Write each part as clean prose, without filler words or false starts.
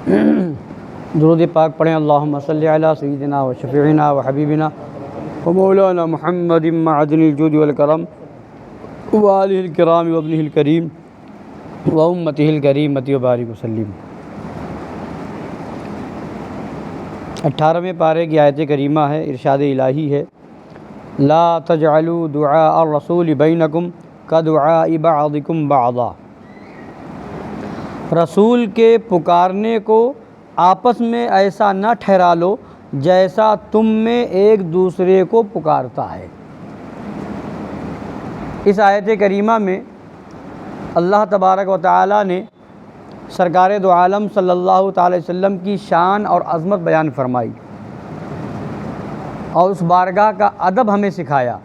درود پاک پڑھیں۔ اللہم صلی علی سیدنا و شفیعنا و حبیبنا و مولانا محمد معدن الجود والکرم و آلہ الکرام و ابنہ الکریم و امتہ الکریمۃ و بارک وسلم۔ 18ویں پارے کی آیت کریمہ ہے، ارشاد الہی ہے، لا تجعلوا دعاء الرسول بینکم کدعاء بعضکم بعضا۔ رسول کے پکارنے کو آپس میں ایسا نہ ٹھہرا لو جیسا تم میں ایک دوسرے کو پکارتا ہے۔ اس آیت کریمہ میں اللہ تبارک و تعالی نے سرکار دو عالم صلی اللہ تعالی وسلم کی شان اور عظمت بیان فرمائی اور اس بارگاہ کا ادب ہمیں سکھایا۔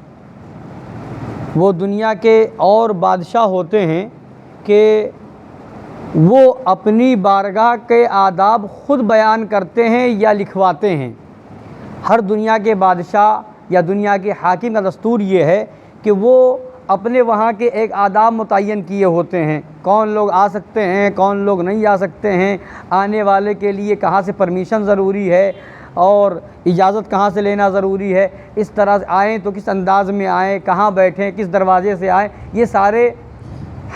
وہ دنیا کے اور بادشاہ ہوتے ہیں کہ وہ اپنی بارگاہ کے آداب خود بیان کرتے ہیں یا لکھواتے ہیں۔ ہر دنیا کے بادشاہ یا دنیا کے حاکم کا دستور یہ ہے کہ وہ اپنے وہاں کے ایک آداب متعین کیے ہوتے ہیں، کون لوگ آ سکتے ہیں، کون لوگ نہیں آ سکتے ہیں، آنے والے کے لیے کہاں سے پرمیشن ضروری ہے اور اجازت کہاں سے لینا ضروری ہے، اس طرح سے آئیں تو کس انداز میں آئیں، کہاں بیٹھیں، کس دروازے سے آئیں، یہ سارے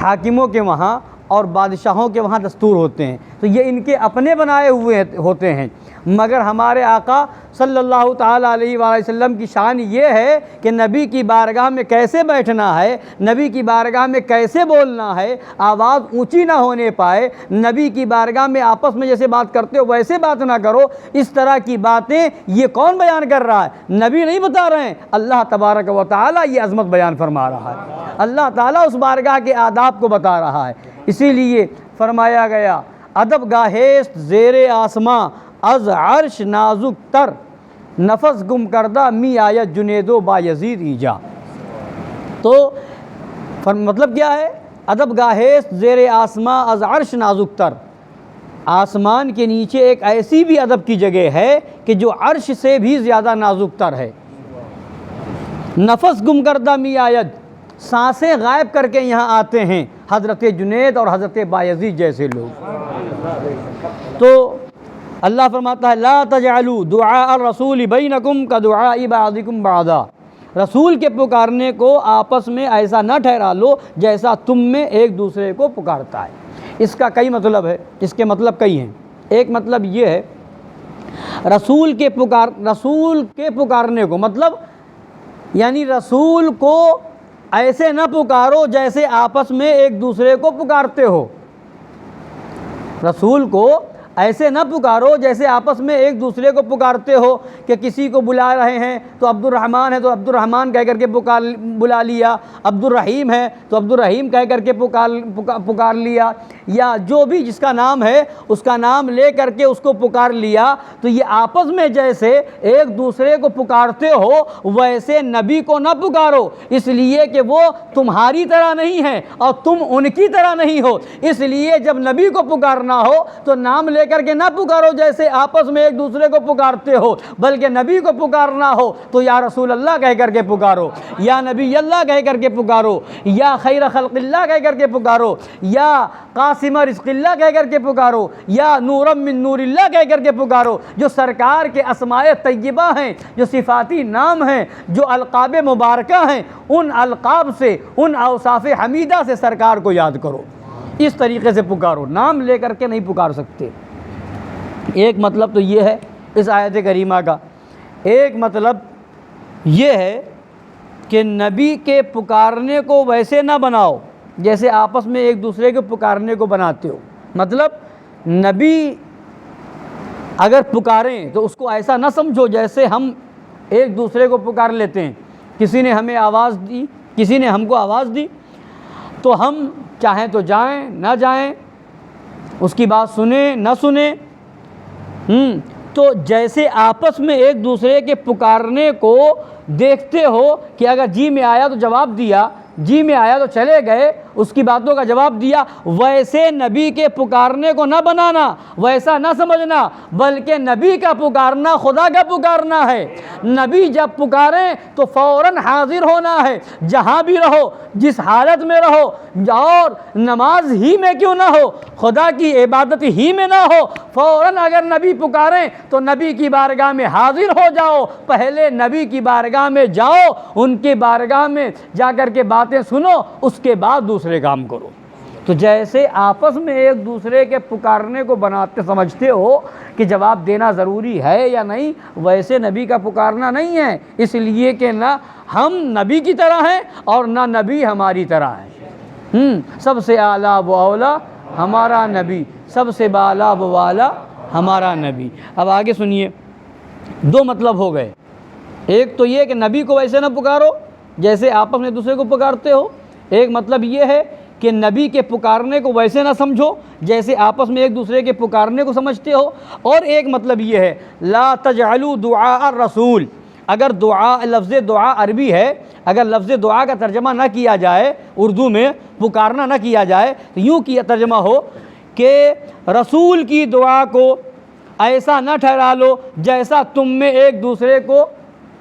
حاکموں کے وہاں اور بادشاہوں کے وہاں دستور ہوتے ہیں، تو یہ ان کے اپنے بنائے ہوئے ہوتے ہیں۔ مگر ہمارے آقا صلی اللہ تعالیٰ علیہ وآلہ وسلم کی شان یہ ہے کہ نبی کی بارگاہ میں کیسے بیٹھنا ہے، نبی کی بارگاہ میں کیسے بولنا ہے، آواز اونچی نہ ہونے پائے، نبی کی بارگاہ میں آپس میں جیسے بات کرتے ہو ویسے بات نہ کرو، اس طرح کی باتیں یہ کون بیان کر رہا ہے؟ نبی نہیں بتا رہے ہیں، اللہ تبارک و تعالیٰ یہ عظمت بیان فرما رہا ہے۔ اللہ تعالیٰ اس بارگاہ کے آداب کو بتا رہا ہے، اسی لیے فرمایا گیا ادب گاہیست زیر آسماں از عرش نازک تر، نفس گم کردہ می آیت جنید و بایزید ایجا۔ تو مطلب کیا ہے؟ ادب گاہیست زیر آسماں از عرش نازک تر، آسمان کے نیچے ایک ایسی بھی ادب کی جگہ ہے کہ جو عرش سے بھی زیادہ نازک تر ہے۔ نفس گم کردہ می آیت، سانسیں غائب کر کے یہاں آتے ہیں حضرت جنید اور حضرت بایزید جیسے لوگ۔ تو اللہ فرماتا ہے لا تجعلوا دعاء الرسول بینکم کدعاء بعضکم بعضا، رسول کے پکارنے کو آپس میں ایسا نہ ٹھہرا لو جیسا تم میں ایک دوسرے کو پکارتا ہے۔ اس کا کئی مطلب ہے، اس کے مطلب کئی ہیں۔ ایک مطلب یہ ہے رسول کے پکارنے کو مطلب یعنی رسول کو ایسے نہ پکارو جیسے آپس میں ایک دوسرے کو پکارتے ہو، رسول کو ایسے نہ پکارو جیسے آپس میں ایک دوسرے کو پکارتے ہو کہ کسی کو بلا رہے ہیں تو عبد الرحمن ہے تو عبد الرحمن کہہ کر کے بلا لیا، عبد الرحیم ہے تو عبد الرحیم کہہ کر کے پکار لیا، یا جو بھی جس کا نام ہے اس کا نام لے کر کے اس کو پکار لیا۔ تو یہ آپس میں جیسے ایک دوسرے کو پکارتے ہو ویسے نبی کو نہ پکارو، اس لیے کہ وہ تمہاری طرح نہیں ہے اور تم ان کی طرح نہیں ہو، اس لیے جب نبی کو پکارنا ہو تو نام لے کر کے نہ پکارو جیسے آپس میں ایک دوسرے کو پکارتے ہو، بلکہ نبی کو پکارنا ہو تو یا رسول اللہ کہہ کر کے پکارو، یا نبی اللہ کہہ کر کے پکارو، یا خیر خلق اللہ کہہ کر کے پکارو، یا قاسم رزق اللہ کہہ کر کے پکارو، یا نورم من نور اللہ کہہ کر کے پکارو۔ جو سرکار کے اسماء طیبہ ہیں، جو صفاتی نام ہیں، جو القاب مبارکہ ہیں، ان القاب سے، ان اوصاف حمیدہ سے سرکار کو یاد کرو، اس طریقے سے پکارو، نام لے کر کے نہیں پکار سکتے۔ ایک مطلب تو یہ ہے اس آیت کریمہ کا۔ ایک مطلب یہ ہے کہ نبی کے پکارنے کو ویسے نہ بناؤ جیسے آپس میں ایک دوسرے کے پکارنے کو بناتے ہو، مطلب نبی اگر پکاریں تو اس کو ایسا نہ سمجھو جیسے ہم ایک دوسرے کو پکار لیتے ہیں، کسی نے ہمیں آواز دی، کسی نے ہم کو آواز دی تو ہم چاہیں تو جائیں نہ جائیں، اس کی بات سنیں نہ سنیں، تو جیسے آپس میں ایک دوسرے کے پکارنے کو دیکھتے ہو کہ اگر جی میں آیا تو جواب دیا، جی میں آیا تو چلے گئے، اس کی باتوں کا جواب دیا، ویسے نبی کے پکارنے کو نہ بنانا، ویسا نہ سمجھنا، بلکہ نبی کا پکارنا خدا کا پکارنا ہے۔ نبی جب پکاریں تو فوراً حاضر ہونا ہے، جہاں بھی رہو، جس حالت میں رہو، اور نماز ہی میں کیوں نہ ہو، خدا کی عبادت ہی میں نہ ہو، فوراً اگر نبی پکاریں تو نبی کی بارگاہ میں حاضر ہو جاؤ۔ پہلے نبی کی بارگاہ میں جاؤ، ان کی بارگاہ میں جا کر کے باتیں سنو، اس کے بعد دوسرے کام کرو۔ تو جیسے آپس میں ایک دوسرے کے پکارنے کو بناتے سمجھتے ہو کہ جواب دینا ضروری ہے یا نہیں، ویسے نبی کا پکارنا نہیں ہے، اس لیے کہ نہ ہم نبی کی طرح ہیں اور نہ نبی ہماری طرح ہے۔ سب سے اعلیٰ و اولیٰ ہمارا نبی، سب سے بالا و والا ہمارا نبی۔ اب آگے سنیے، دو مطلب ہو گئے، ایک تو یہ کہ نبی کو ویسے نہ پکارو جیسے آپس میں دوسرے کو پکارتے ہو، ایک مطلب یہ ہے کہ نبی کے پکارنے کو ویسے نہ سمجھو جیسے آپس میں ایک دوسرے کے پکارنے کو سمجھتے ہو، اور ایک مطلب یہ ہے لا تجعلوا دعاء الرسول۔ اگر دعا، لفظ دعا عربی ہے، اگر لفظ دعا کا ترجمہ نہ کیا جائے، اردو میں پکارنا نہ کیا جائے، تو یوں کیا ترجمہ ہو کہ رسول کی دعا کو ایسا نہ ٹھہرا لو جیسا تم میں ایک دوسرے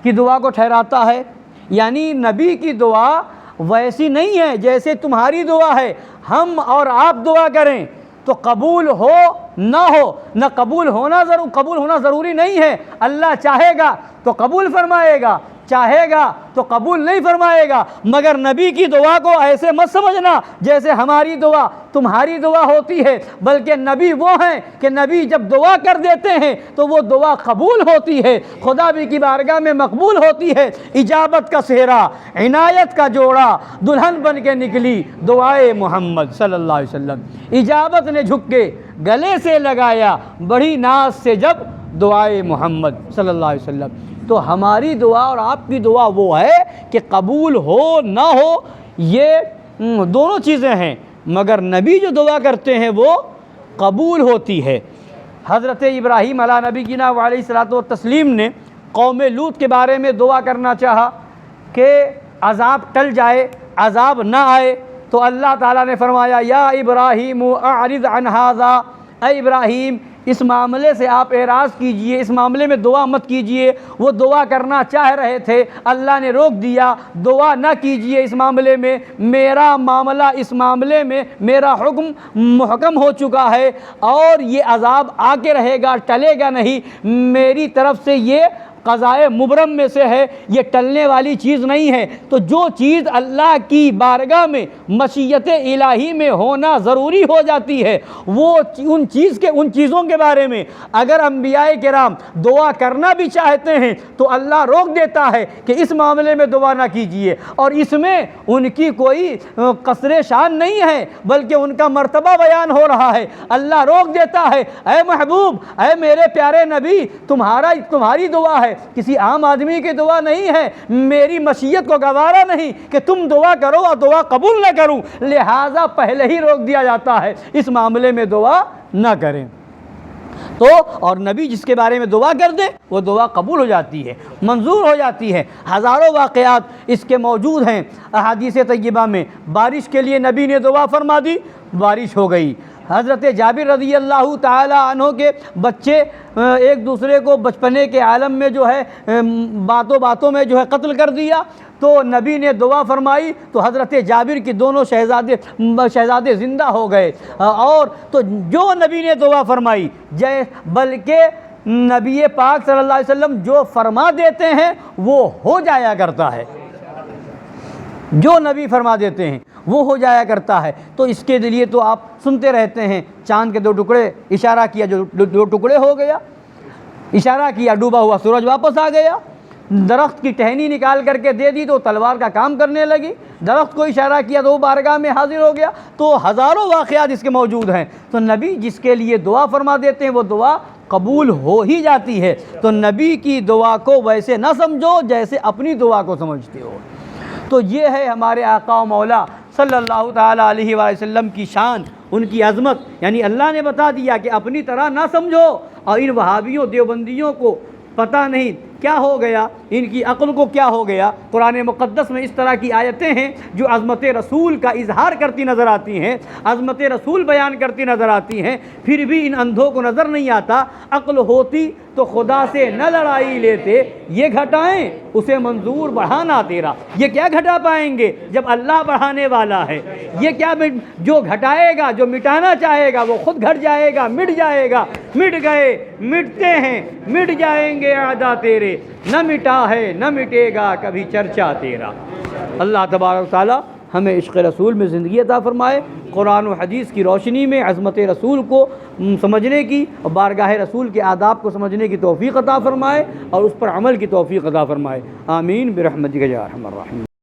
کی دعا کو ٹھہراتا ہے، یعنی نبی کی دعا ویسی نہیں ہے جیسے تمہاری دعا ہے۔ ہم اور آپ دعا کریں تو قبول ہو نہ قبول ہونا ضروری نہیں ہے، اللہ چاہے گا تو قبول فرمائے گا، چاہے گا تو قبول نہیں فرمائے گا، مگر نبی کی دعا کو ایسے مت سمجھنا جیسے ہماری دعا تمہاری دعا ہوتی ہے، بلکہ نبی وہ ہیں کہ نبی جب دعا کر دیتے ہیں تو وہ دعا قبول ہوتی ہے، خدا بھی کی بارگاہ میں مقبول ہوتی ہے۔ اجابت کا سہرا، عنایت کا جوڑا، دلہن بن کے نکلی دعائے محمد صلی اللہ علیہ وسلم، اجابت نے جھک کے گلے سے لگایا بڑی ناز سے جب دعائے محمد صلی اللہ علیہ وسلم۔ تو ہماری دعا اور آپ کی دعا وہ ہے کہ قبول ہو نہ ہو، یہ دونوں چیزیں ہیں، مگر نبی جو دعا کرتے ہیں وہ قبول ہوتی ہے۔ حضرت ابراہیم علیہ نبی جینا علیہ الصلوۃ والتسلیم نے قوم لوط کے بارے میں دعا کرنا چاہا کہ عذاب ٹل جائے، عذاب نہ آئے، تو اللہ تعالیٰ نے فرمایا یا ابراہیم اعرض عن ھذا، اے ابراہیم اس معاملے سے آپ اعراض کیجئے، اس معاملے میں دعا مت کیجئے۔ وہ دعا کرنا چاہ رہے تھے، اللہ نے روک دیا، دعا نہ کیجئے اس معاملے میں، میرا معاملہ اس معاملے میں، میرا حکم محکم ہو چکا ہے اور یہ عذاب آ کے رہے گا، ٹلے گا نہیں، میری طرف سے یہ قضائے مبرم میں سے ہے، یہ ٹلنے والی چیز نہیں ہے۔ تو جو چیز اللہ کی بارگاہ میں مشیت الہی میں ہونا ضروری ہو جاتی ہے، وہ ان چیزوں کے بارے میں اگر انبیاء کرام دعا کرنا بھی چاہتے ہیں تو اللہ روک دیتا ہے کہ اس معاملے میں دعا نہ کیجیے، اور اس میں ان کی کوئی قصر شان نہیں ہے بلکہ ان کا مرتبہ بیان ہو رہا ہے۔ اللہ روک دیتا ہے، اے محبوب، اے میرے پیارے نبی، تمہاری دعا ہے، کسی عام آدمی کی دعا نہیں ہے، میری مشیت کو گوارا نہیں کہ تم دعا کرو اور دعا قبول نہ کروں، لہٰذا پہلے ہی روک دیا جاتا ہے، اس معاملے میں دعا نہ کریں۔ تو اور نبی جس کے بارے میں دعا کر دے وہ دعا قبول ہو جاتی ہے، منظور ہو جاتی ہے۔ ہزاروں واقعات اس کے موجود ہیں احادیث طیبہ میں۔ بارش کے لیے نبی نے دعا فرما دی، بارش ہو گئی۔ حضرت جابر رضی اللہ تعالی عنہ کے بچے ایک دوسرے کو بچپنے کے عالم میں جو ہے باتوں میں جو ہے قتل کر دیا، تو نبی نے دعا فرمائی تو حضرت جابر کی دونوں شہزادے زندہ ہو گئے۔ اور تو جو نبی نے دعا فرمائی، بلکہ نبی پاک صلی اللہ علیہ وسلم جو فرما دیتے ہیں وہ ہو جایا کرتا ہے، جو نبی فرما دیتے ہیں وہ ہو جایا کرتا ہے۔ تو اس کے لیے تو آپ سنتے رہتے ہیں، چاند کے 2 ٹکڑے، اشارہ کیا جو 2 ٹکڑے ہو گیا، اشارہ کیا ڈوبا ہوا سورج واپس آ گیا، درخت کی ٹہنی نکال کر کے دے دی تو تلوار کا کام کرنے لگی، درخت کو اشارہ کیا تو وہ بارگاہ میں حاضر ہو گیا۔ تو ہزاروں واقعات اس کے موجود ہیں۔ تو نبی جس کے لیے دعا فرما دیتے ہیں وہ دعا قبول ہو ہی جاتی ہے۔ تو نبی کی دعا کو ویسے نہ سمجھو جیسے اپنی دعا کو سمجھتے ہو۔ تو یہ ہے ہمارے آقا و مولا صلی اللہ تعالیٰ علیہ وآلہ وسلم کی شان، ان کی عظمت، یعنی اللہ نے بتا دیا کہ اپنی طرح نہ سمجھو، اور ان وہابیوں دیوبندیوں کو پتہ نہیں کیا ہو گیا، ان کی عقل کو کیا ہو گیا؟ قرآن مقدس میں اس طرح کی آیتیں ہیں جو عظمت رسول کا اظہار کرتی نظر آتی ہیں، عظمت رسول بیان کرتی نظر آتی ہیں، پھر بھی ان اندھوں کو نظر نہیں آتا۔ عقل ہوتی تو خدا سے نہ لڑائی لیتے، یہ گھٹائیں اسے منظور بڑھانا تیرا۔ یہ کیا گھٹا پائیں گے جب اللہ بڑھانے والا ہے؟ یہ کیا جو گھٹائے گا، جو مٹانا چاہے گا وہ خود گھٹ جائے گا، مٹ جائے گا۔ مٹ گئے، مٹتے ہیں، مٹ جائیں گے اعداء تیرے، نہ مٹا ہے نہ مٹے گا کبھی چرچا تیرا۔ اللہ تبارک و تعالی ہمیں عشق رسول میں زندگی عطا فرمائے، قرآن و حدیث کی روشنی میں عظمت رسول کو سمجھنے کی اور بارگاہ رسول کے آداب کو سمجھنے کی توفیق عطا فرمائے اور اس پر عمل کی توفیق عطا فرمائے۔ آمین برحمتک یا ارحم الراحمین۔